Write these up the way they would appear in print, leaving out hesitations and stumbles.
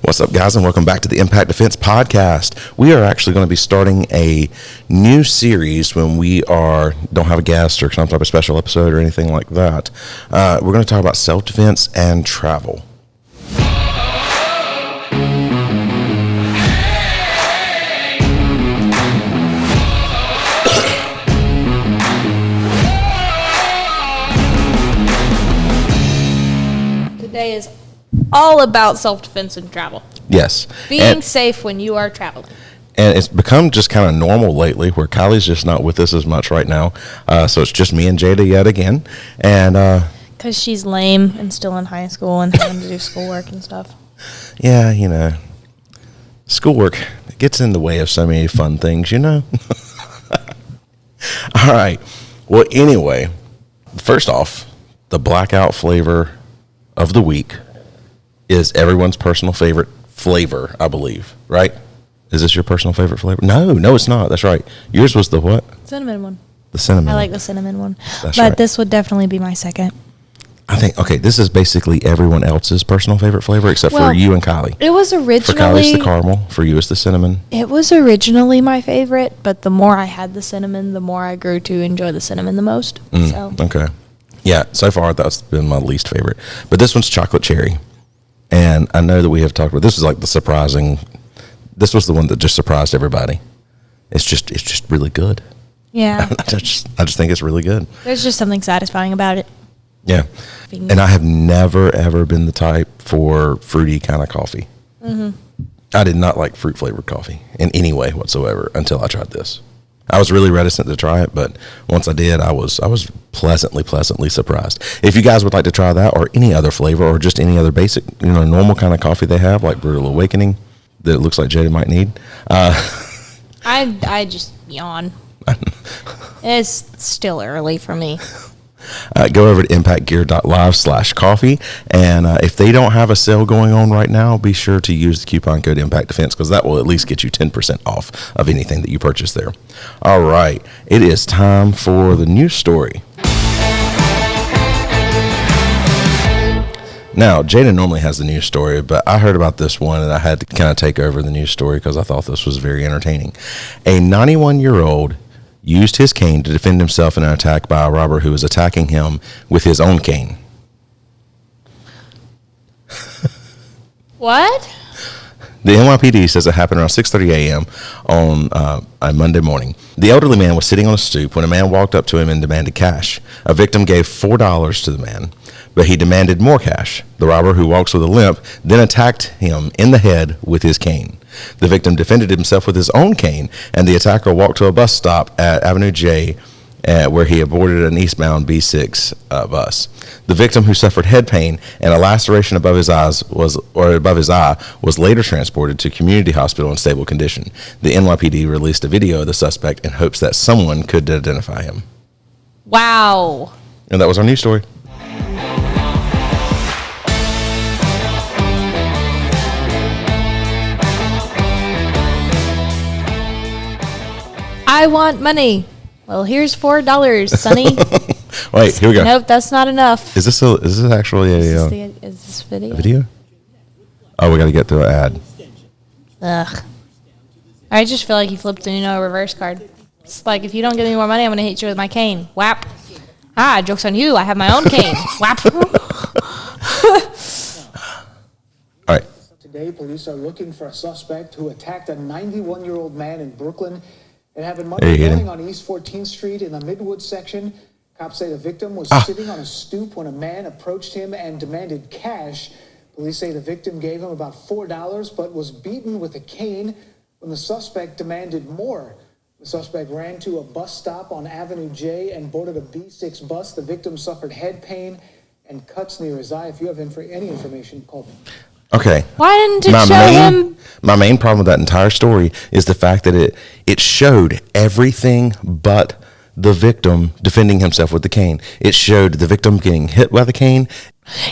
What's up, guys, and welcome back to the Impact Defense Podcast. We are actually going to be starting a new series when we don't have a guest or some type of special episode or anything like that. We're going to talk about self-defense and travel. Today is all about self-defense and travel. Yes. Being safe when you are traveling. And it's become just kind of normal lately where Kylie's just not with us as much right now. So it's just me and Jada yet again. And because she's lame and still in high school and having to do schoolwork and stuff. Yeah, schoolwork gets in the way of so many fun things, All right. Well, anyway, first off, the blackout flavor of the week is everyone's personal favorite flavor, I believe, right? Is this your personal favorite flavor? No, it's not. That's right. Yours was the what? Cinnamon one. The cinnamon. I like the cinnamon one. That's but right. This would definitely be my second. I think, okay, this is basically everyone else's personal favorite flavor except for you and Kylie. It was originally... For Kylie, it's the caramel. For you, it's the cinnamon. It was originally my favorite, but the more I had the cinnamon, the more I grew to enjoy the cinnamon the most. Okay. Yeah, so far that's been my least favorite. But this one's chocolate cherry. And I know that we have talked about this is like this was the one that just surprised everybody. It's just really good. Yeah. I just think it's really good. There's just something satisfying about it. Yeah. And I have never, ever been the type for fruity kind of coffee. Mm-hmm. I did not like fruit flavored coffee in any way whatsoever until I tried this. I was really reticent to try it, but once I did, I was pleasantly surprised. If you guys would like to try that or any other flavor or just any other basic, normal kind of coffee they have, like Brutal Awakening, that it looks like Jada might need. I just yawn. It's still early for me. Go over to impactgear.live/coffee. And if they don't have a sale going on right now, be sure to use the coupon code ImpactDefense because that will at least get you 10% off of anything that you purchase there. All right. It is time for the news story. Now, Jada normally has the news story, but I heard about this one and I had to kind of take over the news story because I thought this was very entertaining. A 91-year-old used his cane to defend himself in an attack by a robber who was attacking him with his own cane. What? The NYPD says it happened around 6:30 a.m. on a Monday morning. The elderly man was sitting on a stoop when a man walked up to him and demanded cash. A victim gave $4 to the man, but he demanded more cash. The robber, who walks with a limp, then attacked him in the head with his cane. The victim defended himself with his own cane, and the attacker walked to a bus stop at Avenue J, where he boarded an eastbound B6 bus. The victim, who suffered head pain and a laceration above his eye, was later transported to community hospital in stable condition. The NYPD released a video of the suspect in hopes that someone could identify him. Wow. And that was our news story. I want money. Well, here's $4, Sonny. Wait, here we go. Nope, that's not enough. Is this actually Is this video? a video? Oh, we got to get through an ad. Ugh. I just feel like you flipped a reverse card. It's like, if you don't give me more money, I'm going to hit you with my cane. Whap. Joke's on you. I have my own cane. Whap. All right. Today, police are looking for a suspect who attacked a 91-year-old man in Brooklyn. It happened Monday morning on East 14th Street in the Midwood section. Cops say the victim was sitting on a stoop when a man approached him and demanded cash. Police say the victim gave him about $4, but was beaten with a cane when the suspect demanded more. The suspect ran to a bus stop on Avenue J and boarded a B6 bus. The victim suffered head pain and cuts near his eye. If you have any information, call me. Okay. Why didn't it show him? My main problem with that entire story is the fact that it showed everything but the victim defending himself with the cane. It showed the victim getting hit by the cane.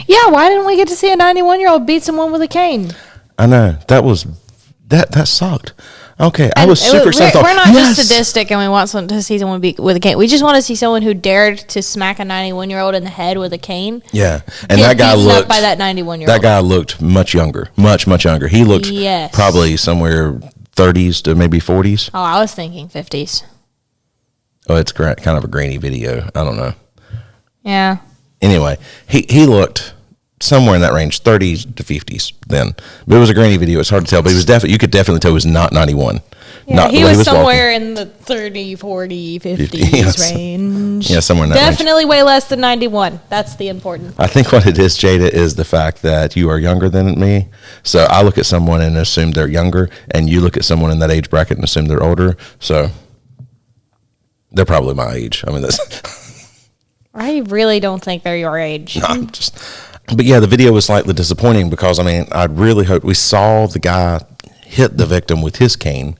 Yeah, why didn't we get to see a 91-year-old beat someone with a cane? I know. That sucked. Okay, I And was super excited. We're not Yes! just sadistic and we want to see someone be with a cane. We just want to see someone who dared to smack a 91-year-old in the head with a cane. Yeah, and Get that guy beaten up looked by that 91-year-old. That guy looked much younger, much younger. He looked Yes. probably somewhere 30s to maybe 40s. Oh, I was thinking 50s. Oh, it's kind of a grainy video. I don't know. Yeah. Anyway, he looked somewhere in that range, 30s to 50s then. But it was a grainy video. It's hard to tell, but he was definitely, you could definitely tell he was not 91. Yeah, Not he the way was somewhere walking. in the 30, 40, 50s yes. range. Yeah, somewhere in that range. Definitely way less than 91. That's the important. I think what it is, Jada, is the fact that you are younger than me. So I look at someone and assume they're younger, and you look at someone in that age bracket and assume they're older. So they're probably my age. I mean, that's I really don't think they're your age. I'm just. But yeah, the video was slightly disappointing because I mean, I really hoped we saw the guy hit the victim with his cane,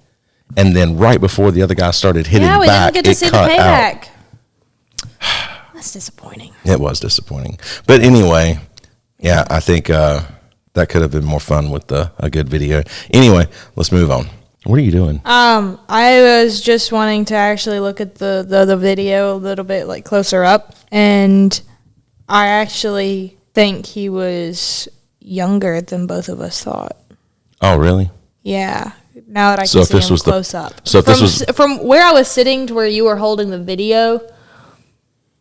and then right before the other guy started hitting Yeah, we back, didn't get to see the cut out. payback. That's disappointing. It was disappointing. But anyway, yeah, I think that could have been more fun with a good video. Anyway, let's move on. What are you doing? I was just wanting to actually look at the video a little bit like closer up, and I actually think he was younger than both of us thought. Oh, really? Yeah. Now that I can So if see this him was the- close up. so if this was- from where I was sitting to where you were holding the video.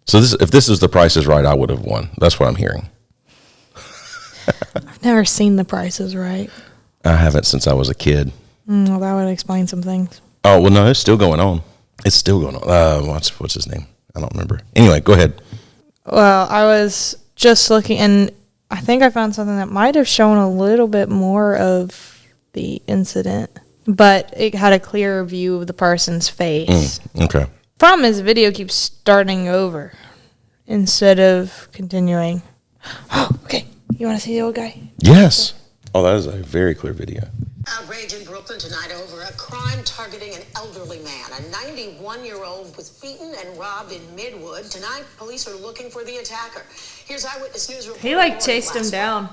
So if this was The Price is Right, I would have won. That's what I'm hearing. I've never seen The Price is Right. I haven't since I was a kid. Well, that would explain some things. Oh, well, no, it's still going on. It's still going on. What's his name? I don't remember. Anyway, go ahead. Well, I was just looking, and I think I found something that might have shown a little bit more of the incident, but it had a clearer view of the person's face. Okay. Problem is, the video keeps starting over instead of continuing. Oh, okay. You want to see the old guy? Yes. Oh, that is a very clear video. Outrage in Brooklyn tonight over a crime targeting an elderly man. A 91-year-old was beaten and robbed in Midwood. Tonight, police are looking for the attacker. Here's Eyewitness News reporter. He chased him down.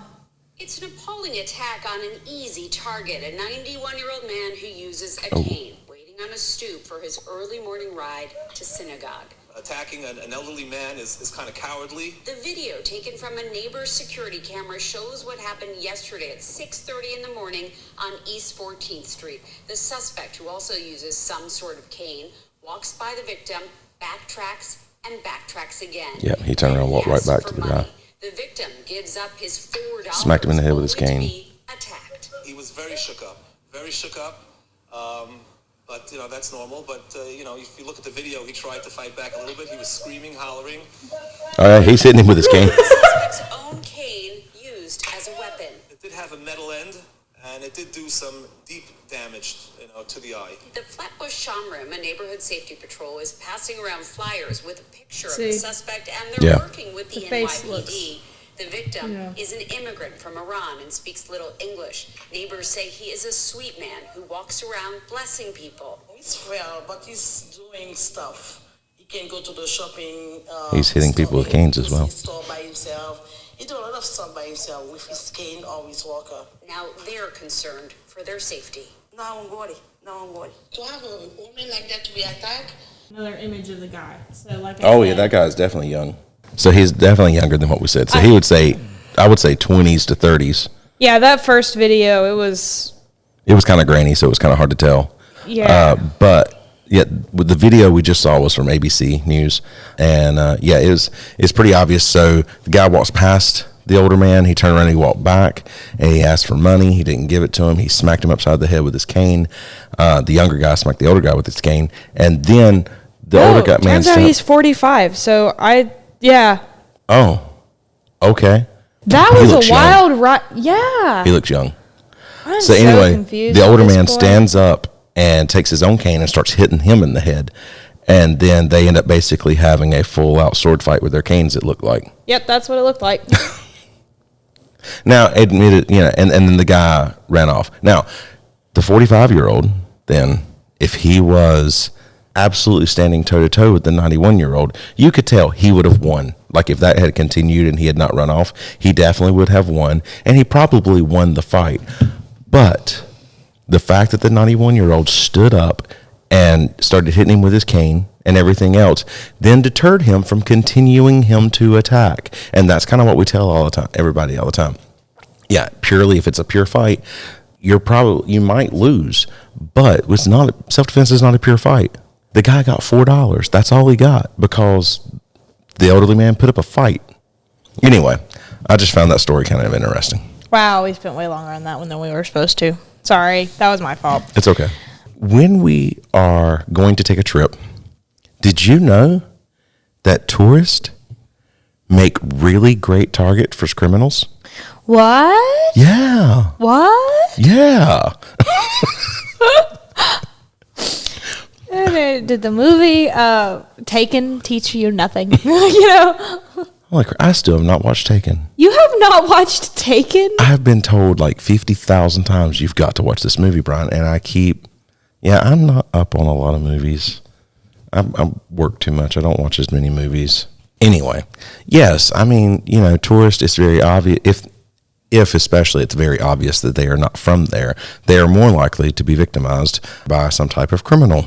It's an appalling attack on an easy target, a 91-year-old man who uses a cane, waiting on a stoop for his early morning ride to synagogue. Attacking an elderly man is kind of cowardly. The video taken from a neighbor's security camera shows what happened yesterday at 6:30 in the morning on East 14th Street. The suspect, who also uses some sort of cane, walks by the victim, backtracks, and backtracks again. Yeah, he turned around and walked right back to the guy. The victim gives up his $4. Smacked him in the head with his only to cane. be attacked. He was very shook up. But, you know, that's normal. But, you know, if you look at the video, he tried to fight back a little bit. He was screaming, hollering. All right, he's hitting him with his cane. The suspect's own cane used as a weapon. It did have a metal end, and it did do some deep damage, you know, to the eye. The Flatbush Shomrim, a neighborhood safety patrol, is passing around flyers with a picture of See? the suspect, and they're Yeah. working with the face NYPD. The victim Yeah. is an immigrant from Iran and speaks little English. Neighbors say he is a sweet man who walks around blessing people. He's frail, but he's doing stuff. He can go to the shopping. He's hitting people with canes as well. Store by himself. He do a lot of stuff by himself with his cane or his walker. Now they're concerned for their safety. No, I'm worried. To have a woman like that to be attacked. Another image of the guy. So like. Oh, yeah, that guy's definitely young. So he's definitely younger than what we said. So he would say, I would say 20s to 30s. Yeah, that first video, it was. It was kind of grainy, so it was kind of hard to tell. Yeah. But yeah, the video we just saw was from ABC News, and yeah, it's pretty obvious. So the guy walks past the older man. He turned around and he walked back, and he asked for money. He didn't give it to him. He smacked him upside the head with his cane. The younger guy smacked the older guy with his cane, and then the older guy man. Turns out he's 45. So yeah. Oh, okay. That He was looks a wild ride. Yeah. He looks young. I'm So anyway, confused the at older this man point. stands up and takes his own cane and starts hitting him in the head. And then they end up basically having a full-out sword fight with their canes, it looked like. Yep, that's what it looked like. Now, admitted, you know, and then the guy ran off. Now, the 45-year-old, then, if he was absolutely standing toe-to-toe with the 91-year-old, you could tell he would have won. Like, if that had continued and he had not run off, he definitely would have won, and he probably won the fight. But The fact that the 91-year-old stood up and started hitting him with his cane and everything else then deterred him from continuing him to attack. And that's kind of what we tell everybody all the time. Yeah, purely if it's a pure fight, you might lose, but self-defense is not a pure fight. The guy got $4. That's all he got because the elderly man put up a fight. Anyway, I just found that story kind of interesting. Wow, we spent way longer on that one than we were supposed to. Sorry, that was my fault. It's okay. When we are going to take a trip, did you know that tourists make really great target for criminals? What? Yeah. What? Yeah. Did the movie Taken teach you nothing? You know? I still have not watched Taken. You have not watched Taken? I have been told like 50,000 times you've got to watch this movie, Brian, and I'm not up on a lot of movies. I work too much. I don't watch as many movies. Anyway, yes, I mean, tourists, it's very obvious. If especially it's very obvious that they are not from there, they are more likely to be victimized by some type of criminal.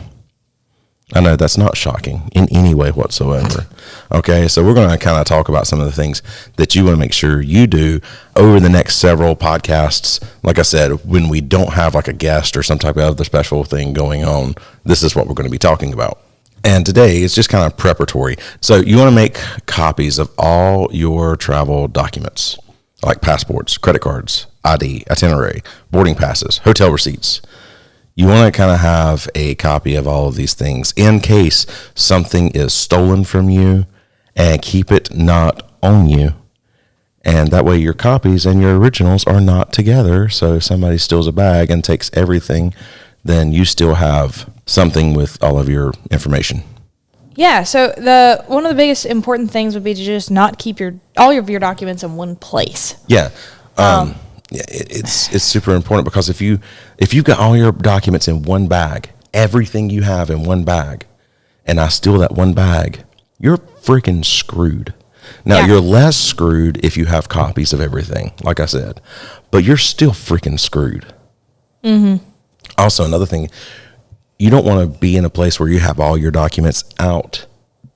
I know that's not shocking in any way whatsoever. Okay, so we're going to kind of talk about some of the things that you want to make sure you do over the next several podcasts. Like I said, when we don't have like a guest or some type of other special thing going on, this is what we're going to be talking about. And today is just kind of preparatory. So you want to make copies of all your travel documents, like passports, credit cards, ID, itinerary, boarding passes, hotel receipts. You want to kind of have a copy of all of these things in case something is stolen from you, and keep it not on you. And that way your copies and your originals are not together. So if somebody steals a bag and takes everything, then you still have something with all of your information. Yeah, so one of the biggest important things would be to just not keep all of your documents in one place. Yeah. It's super important because if you've got all your documents in one bag, everything you have in one bag, and I steal that one bag, you're freaking screwed. Now, You're less screwed if you have copies of everything, like I said, but you're still freaking screwed. Mm-hmm. Also, another thing, you don't want to be in a place where you have all your documents out,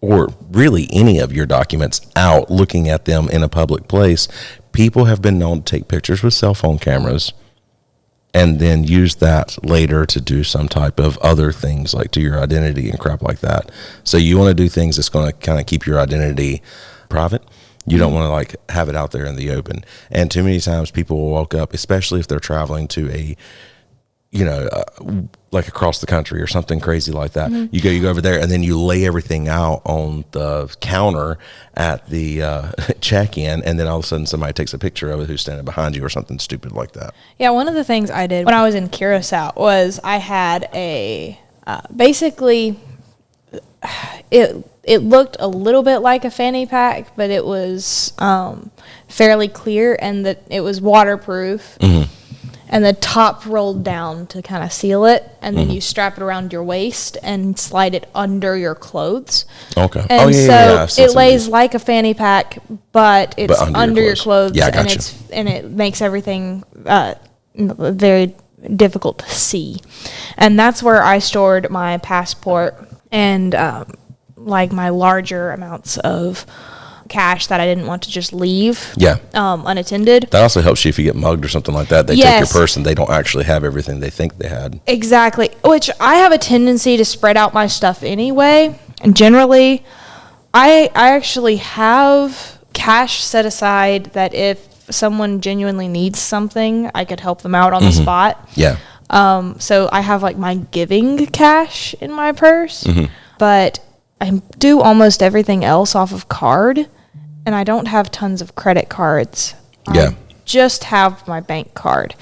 or really any of your documents out, looking at them in a public place. People have been known to take pictures with cell phone cameras and then use that later to do some type of other things, like to your identity and crap like that. So you want to do things that's going to kind of keep your identity private. You don't want to like have it out there in the open. And too many times people will walk up, especially if they're traveling to like across the country or something crazy like that. Mm-hmm. You go over there and then you lay everything out on the counter at the check-in, and then all of a sudden somebody takes a picture of it who's standing behind you or something stupid like that. Yeah, one of the things I did when I was in Curacao was I had basically it looked a little bit like a fanny pack, but it was fairly clear, and that it was waterproof. Mm-hmm. And the top rolled down to kind of seal it, and then you strap it around your waist and slide it under your clothes. Okay. And it lays like a fanny pack, but it's under your clothes. Yeah, I got you. And it makes everything very difficult to see. And that's where I stored my passport and like my larger amounts of cash that I didn't want to just leave unattended. That also helps you if you get mugged or something like that. They take your purse and they don't actually have everything they think they had. Exactly, which I have a tendency to spread out my stuff anyway. And generally, I actually have cash set aside that if someone genuinely needs something, I could help them out on the spot. Yeah. So I have like my giving cash in my purse, but I do almost everything else off of card. And I don't have tons of credit cards. Yeah. I just have my bank card.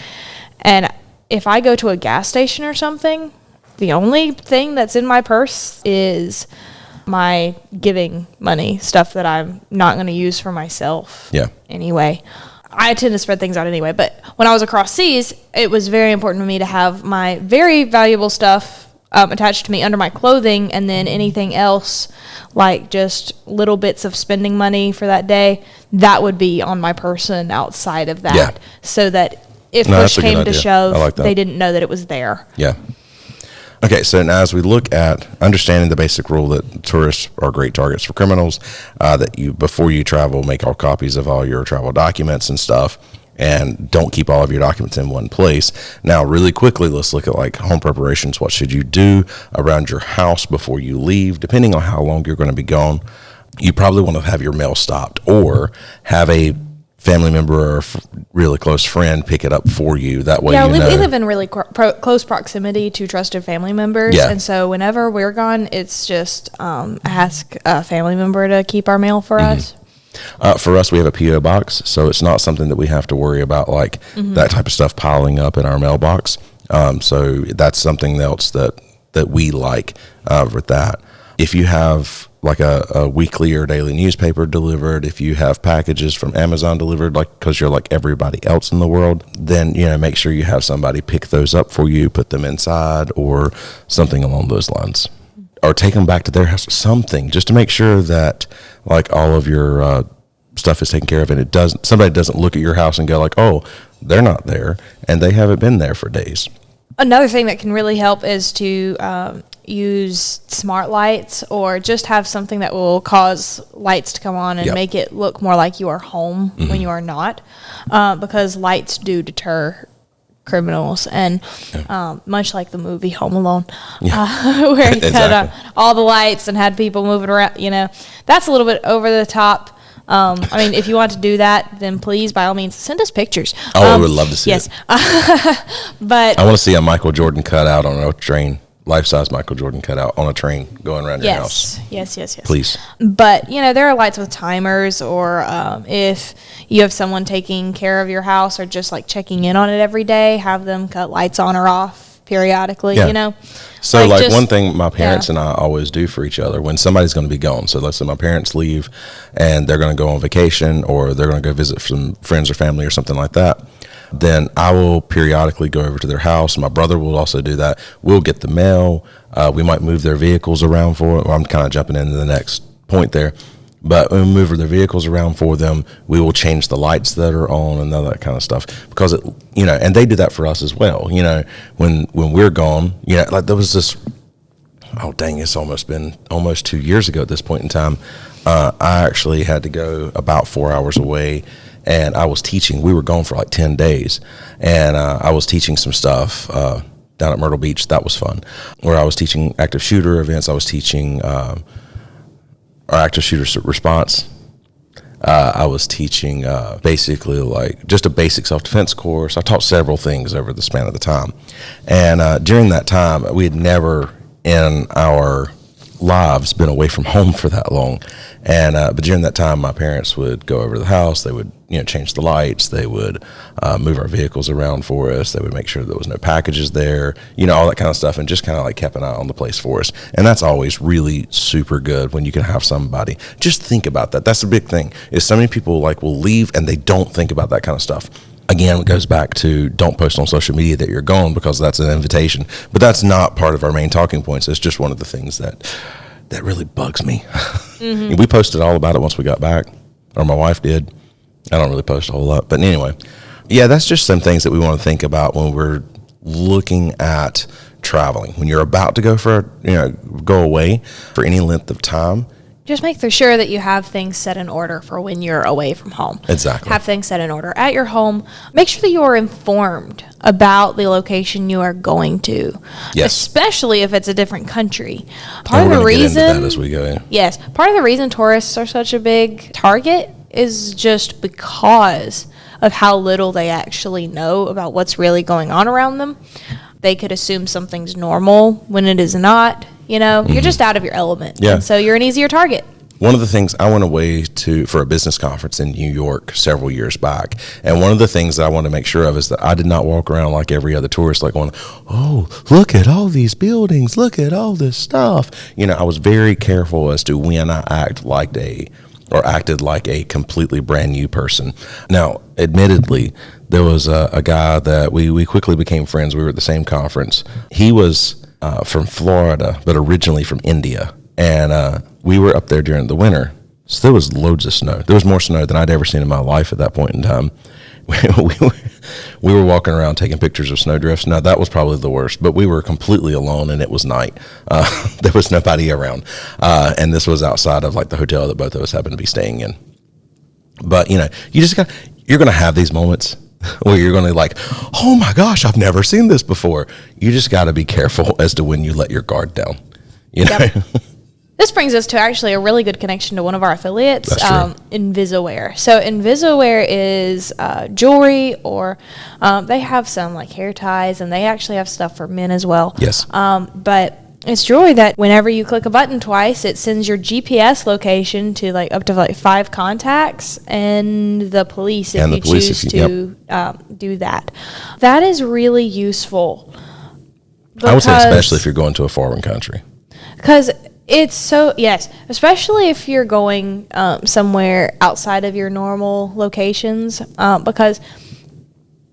And if I go to a gas station or something, the only thing that's in my purse is my giving money, stuff that I'm not going to use for myself. Yeah. Anyway, I tend to spread things out anyway. But when I was across seas, it was very important for me to have my very valuable stuff attached to me under my clothing, and then anything else, like just little bits of spending money for that day, that would be on my person outside of that, so that if No, push that's a good came to idea. shove, I like that. they didn't know that it was there. Yeah. Okay, so now as we look at understanding the basic rule that tourists are great targets for criminals, that you, before you travel, make all copies of all your travel documents and stuff, and don't keep all of your documents in one place. Now, really quickly, let's look at like home preparations. What should you do around your house before you leave? Depending on how long you're going to be gone, you probably want to have your mail stopped or have a family member or really close friend pick it up for you. That way, Yeah, you we know. live in really close proximity to trusted family members. Yeah. And so whenever we're gone, it's just ask a family member to keep our mail for us. For us, we have a P.O. box, so it's not something that we have to worry about, like that type of stuff piling up in our mailbox. So that's something else that we like with that. If you have like a weekly or daily newspaper delivered, if you have packages from Amazon delivered, like because you're like everybody else in the world, then make sure you have somebody pick those up for you, put them inside, or something along those lines. Or take them back to their house, something, just to make sure that like all of your stuff is taken care of, and somebody doesn't look at your house and go like, oh, they're not there, and they haven't been there for days. Another thing that can really help is to use smart lights, or just have something that will cause lights to come on and Yep. make it look more like you are home when you are not, because lights do deter criminals, and much like the movie Home Alone, where he cut Exactly. all the lights and had people moving around, that's a little bit over the top. I mean, if you want to do that, then please, by all means, send us pictures. Oh, I would love to see yes. it. But I want to see a Michael Jordan cutout on a train, life-size Michael Jordan cutout on a train going around your house. yes. Please. But, there are lights with timers, or if you have someone taking care of your house or just like checking in on it every day, have them cut lights on or off periodically, Yeah. So like just- one thing my parents yeah. and I always do for each other when somebody's going to be gone. So let's say my parents leave and they're going to go on vacation, or they're going to go visit some friends or family or something like that. Then I will periodically go over to their house. My brother will also do that. We'll get the mail. We might move their vehicles around for it. Well, I'm kind of jumping into the next point there. But when we move their vehicles around for them, we will change the lights that are on and all that kind of stuff. Because and they do that for us as well. When we're gone, like there was this. Oh dang! It's been almost 2 years ago at this point in time. I actually had to go about 4 hours away, and I was teaching. We were gone for like 10 days, and I was teaching some stuff down at Myrtle Beach. That was fun. Where I was teaching active shooter events. I was teaching. Our active shooter response. I was teaching basically like just a basic self-defense course. I taught several things over the span of the time. And during that time, we had never in our lives been away from home for that long. And but during that time, my parents would go over to the house. They would change the lights. They would move our vehicles around for us. They would make sure there was no packages there, all that kind of stuff, and just kind of like kept an eye on the place for us. And that's always really super good when you can have somebody. Just think about that. That's the big thing, is so many people like will leave and they don't think about that kind of stuff. Again, it goes back to don't post on social media that you're gone, because that's an invitation. But that's not part of our main talking points. It's just one of the things that really bugs me. Mm-hmm. We posted all about it once we got back, or my wife did. I don't really post a whole lot. But anyway, yeah, that's just some things that we want to think about when we're looking at traveling. When you're about to go away for any length of time, Just make sure that you have things set in order for when you're away from home. Exactly. Have things set in order at your home. Make sure that you are informed about the location you are going to. Yes. Especially if it's a different country. and Part of we're the going to get into reason, that as we go in. yes, part of the reason tourists are such a big target is just because of how little they actually know about what's really going on around them. They could assume something's normal when it is not. You're just out of your element. Yeah. And so you're an easier target. One of the things I went away for a business conference in New York several years back, and one of the things that I wanted to make sure of is that I did not walk around like every other tourist, like going, "Oh, look at all these buildings, look at all this stuff." I was very careful as to when I acted like a completely brand new person. Now, admittedly, there was a guy that we quickly became friends. We were at the same conference. He was from Florida, but originally from India. And we were up there during the winter. So there was loads of snow. There was more snow than I'd ever seen in my life at that point in time. we were walking around taking pictures of snowdrifts. Now, that was probably the worst, but we were completely alone, and it was night. There was nobody around, and this was outside of like the hotel that both of us happened to be staying in. But, you know, you're going to have these moments where you're going to like, oh my gosh, I've never seen this before. You just got to be careful as to when you let your guard down, you know? Yep. This brings us to actually a really good connection to one of our affiliates, Invisaware. So Invisaware is jewelry, or they have some like hair ties, and they actually have stuff for men as well. Yes. But it's jewelry that whenever you click a button twice, it sends your GPS location to like up to like 5 contacts and the police if you choose to do that. That is really useful. I would say especially if you're going to a foreign country. Because it's so, yes, especially if you're going somewhere outside of your normal locations, because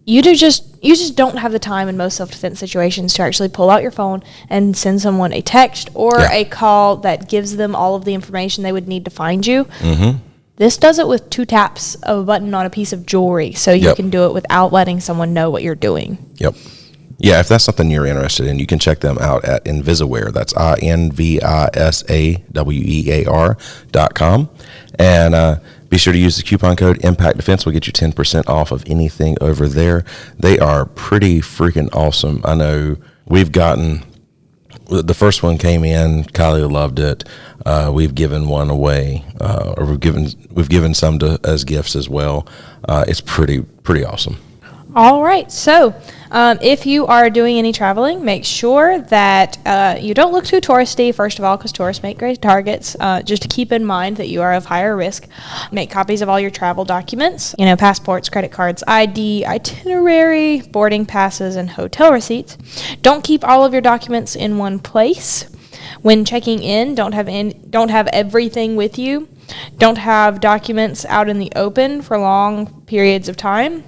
you just don't have the time in most self-defense situations to actually pull out your phone and send someone a text or a call that gives them all of the information they would need to find you. Mm-hmm. This does it with 2 taps of a button on a piece of jewelry, so you can do it without letting someone know what you're doing. Yep. Yeah, if that's something you're interested in, you can check them out at Invisaware. That's INVISAWEAR.com. And be sure to use the coupon code Impact Defense. We'll get you 10% off of anything over there. They are pretty freaking awesome. I know we've gotten, the first one came in, Kylie loved it. We've given one away, or we've given some as gifts as well. It's pretty awesome. All right. So if you are doing any traveling, make sure that you don't look too touristy, first of all, because tourists make great targets. Just to keep in mind that you are of higher risk. Make copies of all your travel documents, passports, credit cards, ID, itinerary, boarding passes, and hotel receipts. Don't keep all of your documents in one place. When checking in, don't have everything with you. Don't have documents out in the open for long periods of time.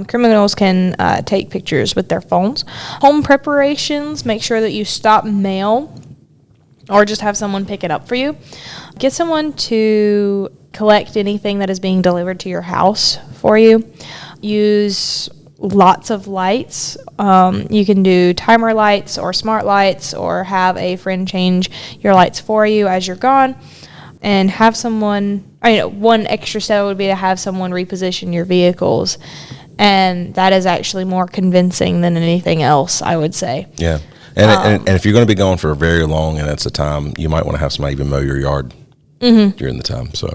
Criminals can take pictures with their phones. Home preparations, make sure that you stop mail or just have someone pick it up for you. Get someone to collect anything that is being delivered to your house for you. Use lots of lights. You can do timer lights or smart lights, or have a friend change your lights for you as you're gone. And have someone, one extra step would be to have someone reposition your vehicles. And that is actually more convincing than anything else, I would say. Yeah. And if you're going to be gone for a very long and it's a time, you might want to have somebody even mow your yard during the time. So.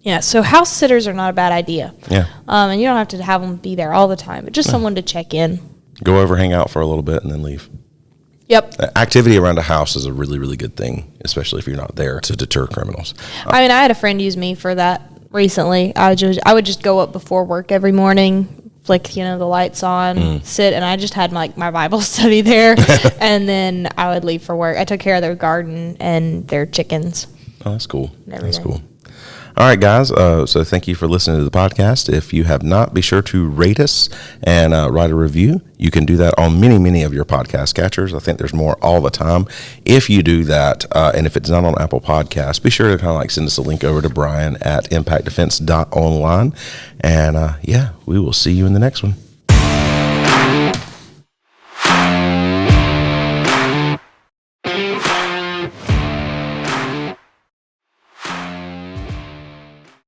Yeah, so house sitters are not a bad idea. Yeah. And you don't have to have them be there all the time, but just someone to check in. Go over, hang out for a little bit, and then leave. Yep. Activity around a house is a really, really good thing, especially if you're not there to deter criminals. I had a friend use me for that recently. I would just go up before work every morning, flick, the lights on, sit, and I just had my Bible study there, and then I would leave for work. I took care of their garden and their chickens. Oh, that's cool. That's cool. All right, guys. So thank you for listening to the podcast. If you have not, be sure to rate us and write a review. You can do that on many of your podcast catchers. I think there's more all the time. If you do that, and if it's not on Apple Podcasts, be sure to kind of send us a link over to Brian at impactdefense.online. And we will see you in the next one.